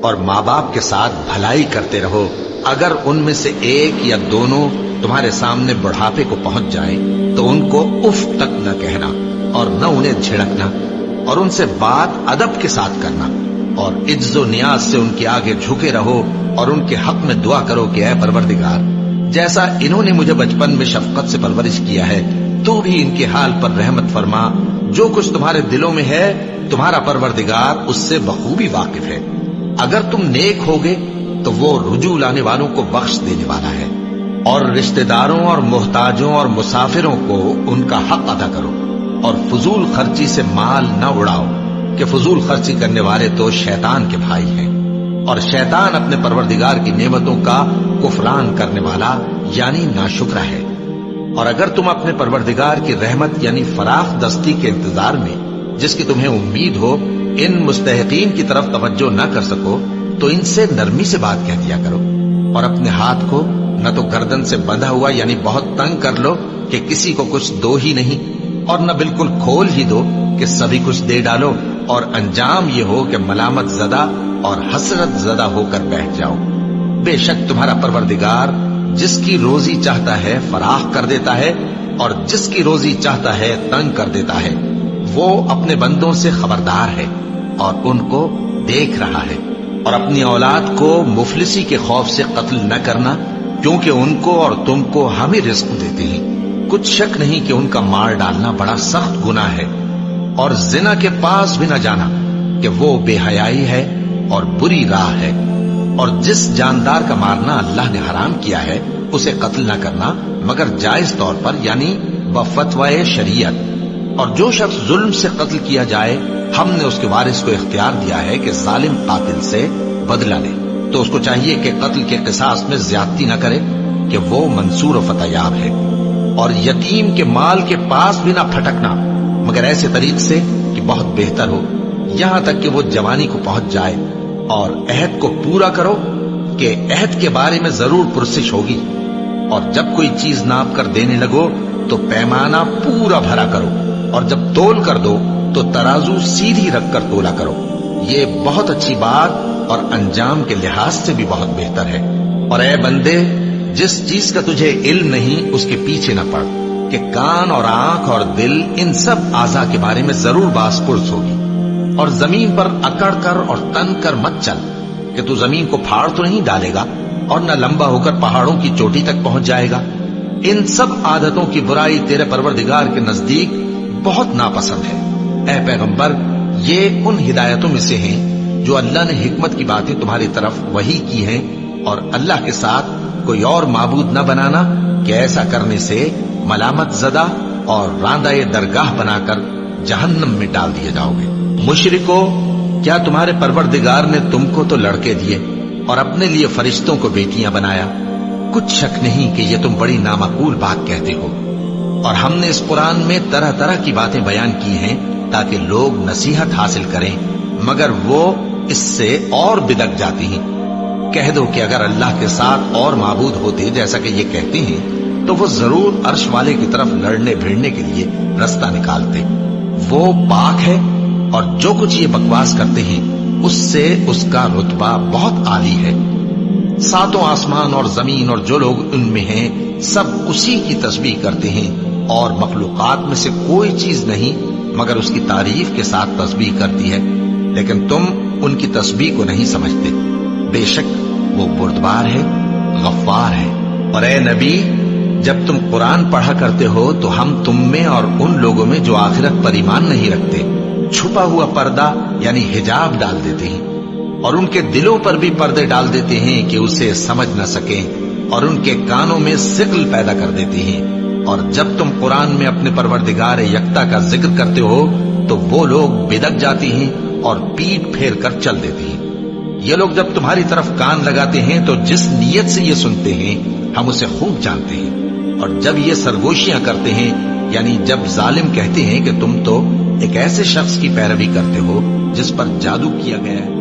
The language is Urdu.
اور ماں باپ کے ساتھ بھلائی کرتے رہو۔ اگر ان میں سے ایک یا دونوں تمہارے سامنے بڑھاپے کو پہنچ جائیں تو ان کو اف تک نہ کہنا اور نہ انہیں جھڑکنا، اور ان سے بات ادب کے ساتھ کرنا، اور عجز و نیاز سے ان کے آگے جھکے رہو اور ان کے حق میں دعا کرو کہ اے پروردگار، جیسا انہوں نے مجھے بچپن میں شفقت سے پرورش کیا ہے تو بھی ان کے حال پر رحمت فرما۔ جو کچھ تمہارے دلوں میں ہے تمہارا پروردگار اس سے بخوبی واقف ہے۔ اگر تم نیک ہوگے تو وہ رجوع لانے والوں کو بخش دینے والا ہے، اور رشتہ داروں اور محتاجوں اور مسافروں کو ان کا حق ادا کرو، اور فضول خرچی سے مال نہ اڑاؤ کہ فضول خرچی کرنے والے تو شیطان کے بھائی ہیں، اور شیطان اپنے پروردگار کی نعمتوں کا کفران کرنے والا یعنی ناشکرا ہے۔ اور اگر تم اپنے پروردگار کی رحمت یعنی فراخ دستی کے انتظار میں جس کی تمہیں امید ہو ان مستحقین کی طرف توجہ نہ کر سکو تو ان سے نرمی سے بات کہہ دیا کرو، اور اپنے ہاتھ کو نہ تو گردن سے بندھا ہوا یعنی بہت تنگ کر لو کہ کسی کو کچھ دو ہی نہیں، اور نہ بالکل کھول ہی دو کہ سبھی کچھ دے ڈالو، اور انجام یہ ہو کہ ملامت زدہ اور حسرت زدہ ہو کر بیٹھ جاؤ۔ بے شک تمہارا پروردگار جس کی روزی چاہتا ہے فراخ کر دیتا ہے، اور جس کی روزی چاہتا ہے تنگ کر دیتا ہے۔ وہ اپنے بندوں سے خبردار ہے اور ان کو دیکھ رہا ہے۔ اور اپنی اولاد کو مفلسی کے خوف سے قتل نہ کرنا، کیونکہ ان کو اور تم کو ہم ہی رزق دیتے ہیں۔ کچھ شک نہیں کہ ان کا مار ڈالنا بڑا سخت گناہ ہے، اور زنا کے پاس بھی نہ جانا کہ وہ بے حیائی ہے اور بری راہ ہے۔ اور جس جاندار کا مارنا اللہ نے حرام کیا ہے اسے قتل نہ کرنا مگر جائز طور پر یعنی بفتوائے شریعت۔ اور جو شخص ظلم سے قتل کیا جائے ہم نے اس کے وارث کو اختیار دیا ہے کہ ظالم قاتل سے بدلہ لے، تو اس کو چاہیے کہ قتل کے قصاص میں زیادتی نہ کرے کہ وہ منصور و فتح یاب ہے۔ اور یتیم کے مال کے پاس بھی نہ پھٹکنا مگر ایسے طریق سے کہ بہت بہتر ہو، یہاں تک کہ وہ جوانی کو پہنچ جائے۔ اور عہد کو پورا کرو کہ عہد کے بارے میں ضرور پرسش ہوگی، اور جب کوئی چیز ناپ کر دینے لگو تو پیمانہ پورا بھرا کرو، اور جب تول کر دو تو ترازو سیدھی رکھ کر تولا کرو۔ یہ بہت اچھی بات اور انجام کے لحاظ سے بھی بہت بہتر ہے۔ اور اے بندے، جس چیز کا تجھے علم نہیں اس کے پیچھے نہ پڑ کہ کان اور آنکھ اور دل ان سب اعضاء کے بارے میں ضرور باز پرس ہوگی۔ اور زمین پر اکڑ کر اور تن کر مت چل کہ تو زمین کو پھاڑ تو نہیں ڈالے گا اور نہ لمبا ہو کر پہاڑوں کی چوٹی تک پہنچ جائے گا۔ ان سب عادتوں کی برائی تیرے پروردگار کے نزدیک بہت ناپسند ہے۔ اے پیغمبر، یہ ان ہدایتوں میں سے ہیں جو اللہ نے حکمت کی باتیں تمہاری طرف وحی کی ہیں، اور اللہ کے ساتھ کوئی اور معبود نہ بنانا کہ ایسا کرنے سے ملامت زدہ اور راندہ درگاہ بنا کر جہنم میں ڈال دیے جاؤ گے۔ مشرکو، کیا تمہارے پروردگار نے تم کو تو لڑکے دیے اور اپنے لیے فرشتوں کو بیٹیاں بنایا؟ کچھ شک نہیں کہ یہ تم بڑی نامعقول بات کہتے ہو۔ اور ہم نے اس قرآن میں طرح طرح کی باتیں بیان کی ہیں تاکہ لوگ نصیحت حاصل کریں، مگر وہ اس سے اور بدک جاتی ہیں۔ کہہ دو کہ اگر اللہ کے ساتھ اور معبود ہوتے جیسا کہ یہ کہتے ہیں تو وہ ضرور عرش والے کی طرف لڑنے بھیڑنے کے لیے رستہ نکالتے۔ وہ پاک ہے اور جو کچھ یہ بکواس کرتے ہیں اس سے اس کا رتبہ بہت عالی ہے۔ ساتوں آسمان اور زمین اور جو لوگ ان میں ہیں سب اسی کی تسبیح کرتے ہیں، اور مخلوقات میں سے کوئی چیز نہیں مگر اس کی تعریف کے ساتھ تسبیح کرتی ہے، لیکن تم ان کی تسبیح کو نہیں سمجھتے۔ بے شک وہ بردبار ہے، غفار ہے۔ اور اے نبی، جب تم قرآن پڑھا کرتے ہو تو ہم تم میں اور ان لوگوں میں جو آخرت پر ایمان نہیں رکھتے چھپا ہوا پردہ یعنی حجاب ڈال دیتے ہیں، اور ان کے دلوں پر بھی پردے ڈال دیتے ہیں کہ اسے سمجھ نہ سکیں، اور ان کے کانوں میں ثقل پیدا کر دیتے ہیں۔ اور جب تم قرآن میں اپنے پروردگار یکتا کا ذکر کرتے ہو تو وہ لوگ بدک جاتی ہیں اور پیٹ پھیر کر چل دیتی ہیں۔ یہ لوگ جب تمہاری طرف کان لگاتے ہیں تو جس نیت سے یہ سنتے ہیں ہم اسے خوب جانتے ہیں، اور جب یہ سرگوشیاں کرتے ہیں یعنی جب ظالم کہتے ہیں کہ تم تو ایک ایسے شخص کی پیروی کرتے ہو جس پر جادو کیا گیا ہے